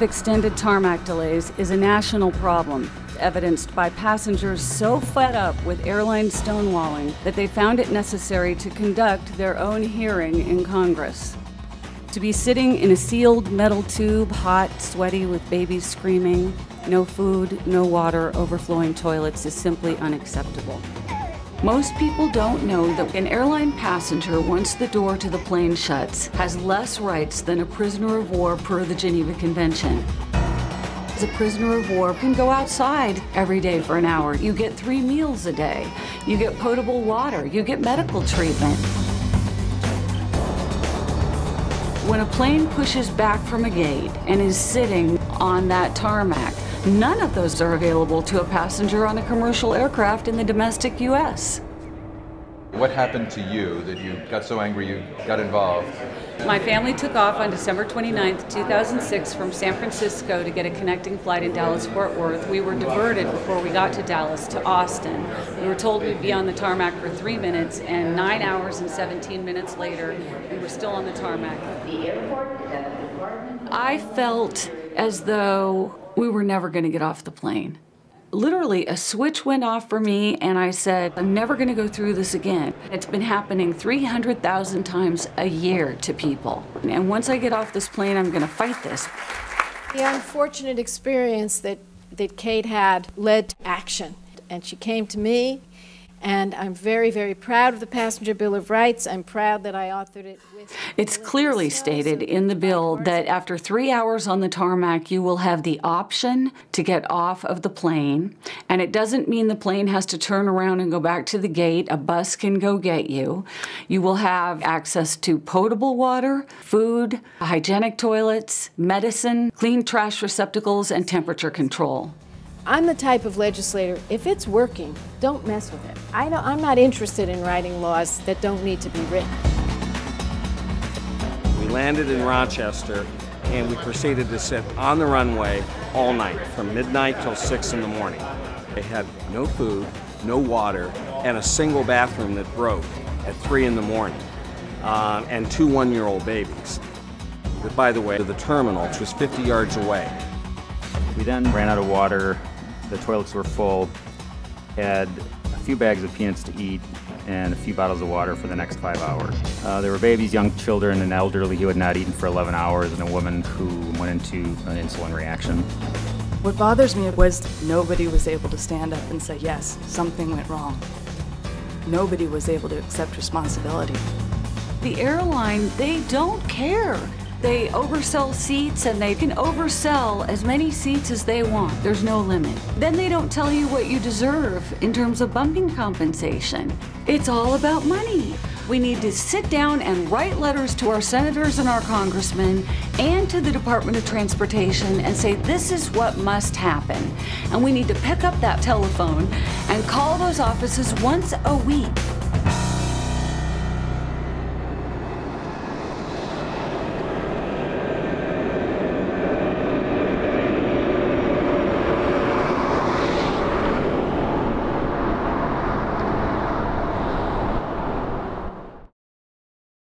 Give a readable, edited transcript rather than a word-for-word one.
of extended tarmac delays is a national problem, evidenced by passengers so fed up with airline stonewalling that they found it necessary to conduct their own hearing in Congress. To be sitting in a sealed metal tube, hot, sweaty, with babies screaming, no food, no water, overflowing toilets is simply unacceptable. Most people don't know that an airline passenger, once the door to the plane shuts, has less rights than a prisoner of war per the Geneva Convention. A prisoner of war can go outside every day for an hour. You get 3 meals a day. You get potable water. You get medical treatment. When a plane pushes back from a gate and is sitting on that tarmac, none of those are available to a passenger on a commercial aircraft in the domestic U.S. What happened to you that you got so angry you got involved? My family took off on December 29th, 2006 from San Francisco to get a connecting flight in Dallas-Fort Worth. We were diverted before we got to Dallas to Austin. We were told we'd be on the tarmac for 3 minutes, and 9 hours and 17 minutes later, we were still on the tarmac. I felt as though we were never going to get off the plane. Literally, a switch went off for me, and I said, I'm never going to go through this again. It's been happening 300,000 times a year to people. And once I get off this plane, I'm going to fight this. The unfortunate experience that Kate had led to action. And she came to me, and I'm very, very proud of the Passenger Bill of Rights. I'm proud that I authored it with... It's clearly stated in the bill that after 3 hours on the tarmac, you will have the option to get off of the plane. And it doesn't mean the plane has to turn around and go back to the gate. A bus can go get you. You will have access to potable water, food, hygienic toilets, medicine, clean trash receptacles, and temperature control. I'm the type of legislator, if it's working, don't mess with it. I'm not interested in writing laws that don't need to be written. We landed in Rochester, and we proceeded to sit on the runway all night, from midnight till 6 in the morning. They had no food, no water, and a single bathroom that broke at 3 in the morning, and 2 one-year-old babies. But by the way, to the terminal, which was 50 yards away. We then ran out of water, the toilets were full, had a few bags of peanuts to eat, and a few bottles of water for the next 5 hours. There were babies, young children, an elderly who had not eaten for 11 hours, and a woman who went into an insulin reaction. What bothers me was nobody was able to stand up and say, yes, something went wrong. Nobody was able to accept responsibility. The airline, they don't care. They oversell seats, and they can oversell as many seats as they want. There's no limit. Then they don't tell you what you deserve in terms of bumping compensation. It's all about money. We need to sit down and write letters to our senators and our congressmen and to the Department of Transportation and say, this is what must happen. And we need to pick up that telephone and call those offices once a week